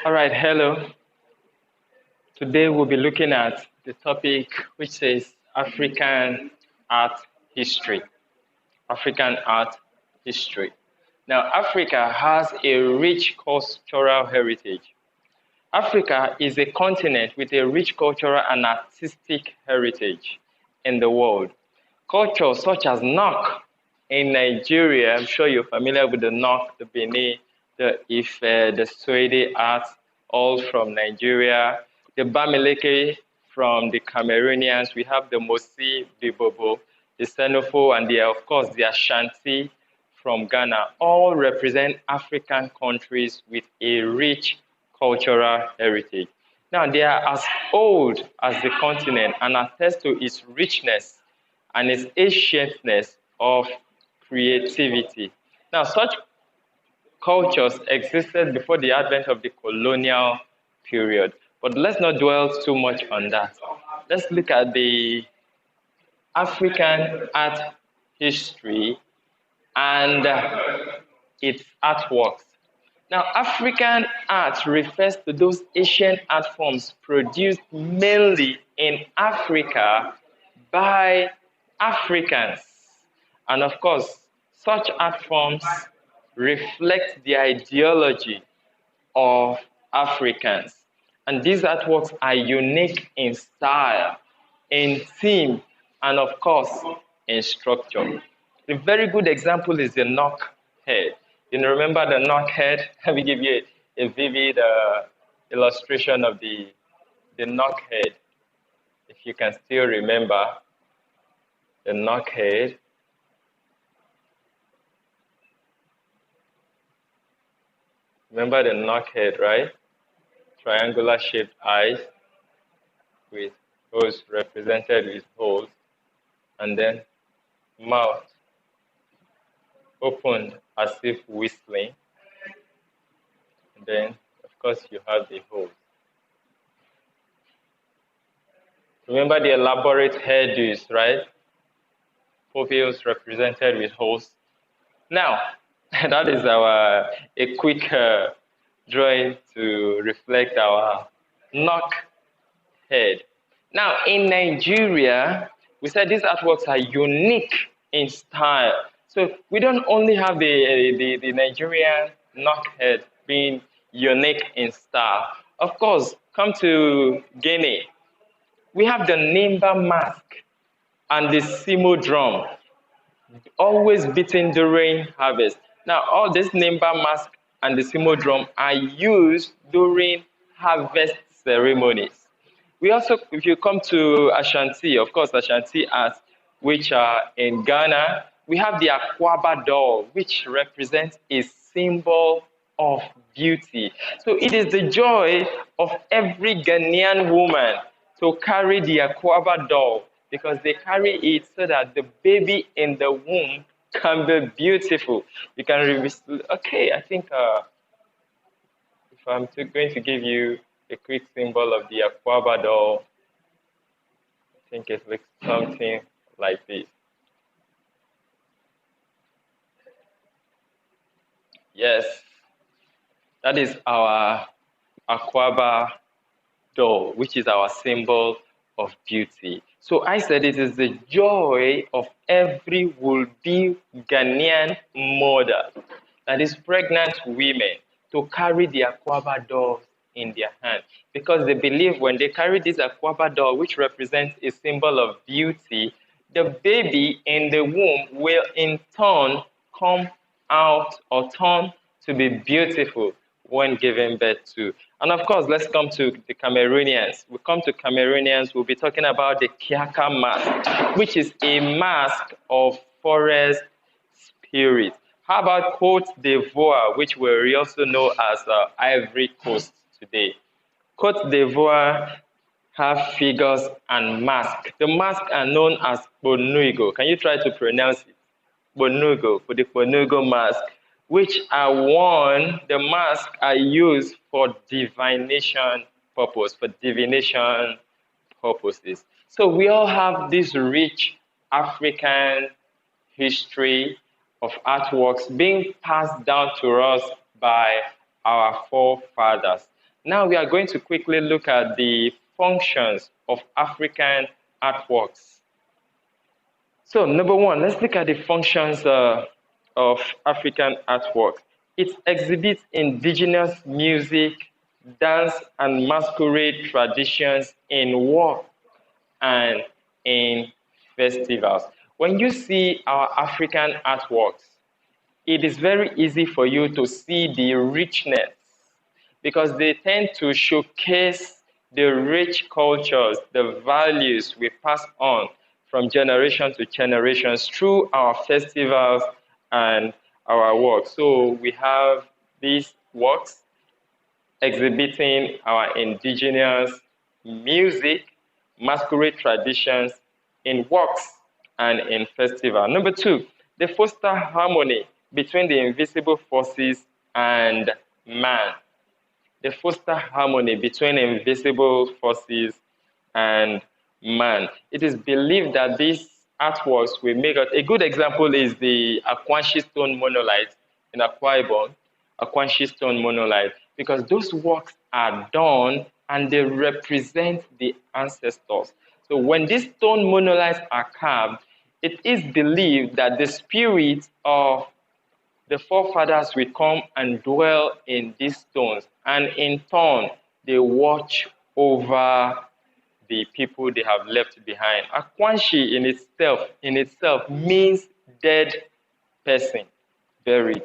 All right, hello. Today we'll be looking at the topic which says African art history. African art history. Now, Africa has a rich cultural heritage. Africa is a continent with a rich cultural and artistic heritage in the world. Cultures such as Nok in Nigeria, I'm sure you're familiar with the Nok, the Benin, the Ife, the Swede art, all from Nigeria. The Bamileke from the Cameroonians. We have the Mosi, the Bobo, the Senofo, and of course the Ashanti from Ghana. All represent African countries with a rich cultural heritage. Now, they are as old as the continent and attest to its richness and its ancientness of creativity. Now, such cultures existed before the advent of the colonial period, but let's not dwell too much on that. Let's look at the African art history and its artworks. Now, African art refers to those ancient art forms produced mainly in Africa by Africans. And of course, such art forms reflect the ideology of Africans. And these artworks are unique in style, in theme, and of course, in structure. A very good example is the knock head. You know, remember the knock head? Let me give you a vivid illustration of the knock head. If you can still remember the knock head. Remember the knock head, right? Triangular shaped eyes with those represented with holes, and then mouth opened as if whistling. And then, of course, you have the holes. Remember the elaborate hairdos, right? Pupils represented with holes. Now, that is a quick drawing to reflect our knock head. Now, in Nigeria, we said these artworks are unique in style. So we don't only have the Nigerian knock head being unique in style. Of course, come to Guinea. We have the Nimba mask and the Simo drum, always beaten during harvest. Now, all this Nimba mask and the Simo drum are used during harvest ceremonies. We also, if you come to Ashanti, of course, Ashanti arts, which are in Ghana, we have the Akwaba doll, which represents a symbol of beauty. So it is the joy of every Ghanaian woman to carry the Akwaba doll because they carry it so that the baby in the womb can be beautiful. You can okay, I think if I'm going to give you a quick symbol of the Akwaba doll, I think it looks something like this. Yes, that is our Akwaba doll, which is our symbol of beauty. So I said it is the joy of every would-be Ghanaian mother that is pregnant women to carry the Akwaba doll in their hand because they believe when they carry this Akwaba doll, which represents a symbol of beauty, the baby in the womb will in turn come out or turn to be beautiful when giving birth to. And of course, let's come to the Cameroonians. We come to Cameroonians, we'll be talking about the Kiaka mask, which is a mask of forest spirit. How about Cote d'Ivoire, which we also know as Ivory Coast today? Cote d'Ivoire have figures and masks. The masks are known as Bonuigo. Can you try to pronounce it? Bonugo, for the Bonugo mask, which are worn, the masks are used for divination purpose, for divination purposes. So we all have this rich African history of artworks being passed down to us by our forefathers. Now we are going to quickly look at the functions of African artworks. So number one, let's look at the functions of African artwork. It exhibits indigenous music, dance, and masquerade traditions in work and in festivals. When you see our African artworks, it is very easy for you to see the richness because they tend to showcase the rich cultures, the values we pass on from generation to generations through our festivals and our works. So we have these works exhibiting our indigenous music, masquerade traditions in works and in festival. Number two, they foster harmony between the invisible forces and man. They foster harmony between invisible forces and man. It is believed that these artworks will make a good example is the Akwanshi stone monolith in Akwa Ibom, Akwanshi stone monolith, because those works are done and they represent the ancestors. So when these stone monoliths are carved, it is believed that the spirit of the forefathers will come and dwell in these stones, and in turn, they watch over the people they have left behind. Akwanshi in itself means dead person buried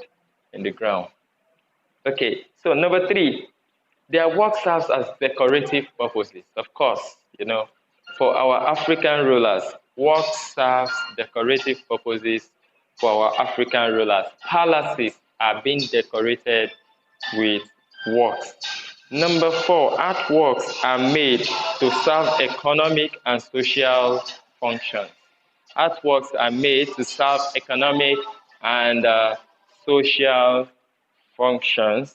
in the ground. Okay, so number three, their work serves as decorative purposes. Of course, for our African rulers, work serves decorative purposes for our African rulers. Palaces are being decorated with works. Number four, artworks are made to serve economic and social functions. Artworks are made to serve economic and social functions.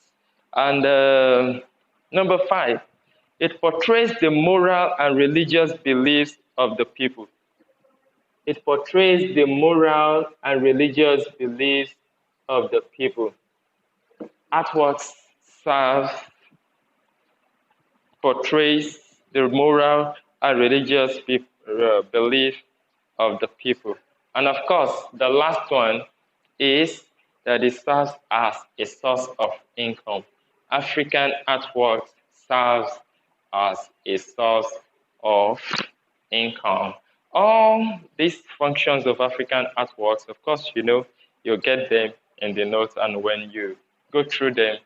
And number five, it portrays the moral and religious beliefs of the people. It portrays the moral and religious beliefs of the people. Artworks portrays the moral and religious belief of the people. And of course, the last one is that it serves as a source of income. African artworks serves as a source of income. All these functions of African artworks, of course, you'll get them in the notes, and when you go through them,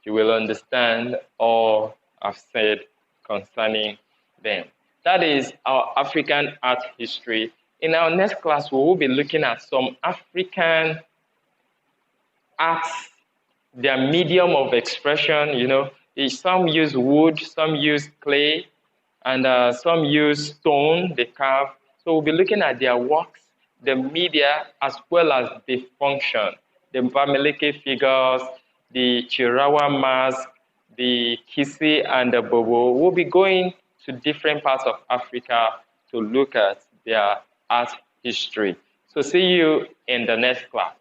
you will understand all I've said concerning them. That is our African art history. In our next class, we will be looking at some African arts, their medium of expression. Some use wood, some use clay, and some use stone, they carve. So we'll be looking at their works, the media, as well as the function, the Bamileke figures, the Chirawa mask, the Kisi, and the Bobo. We'll be going to different parts of Africa to look at their art history. So see you in the next class.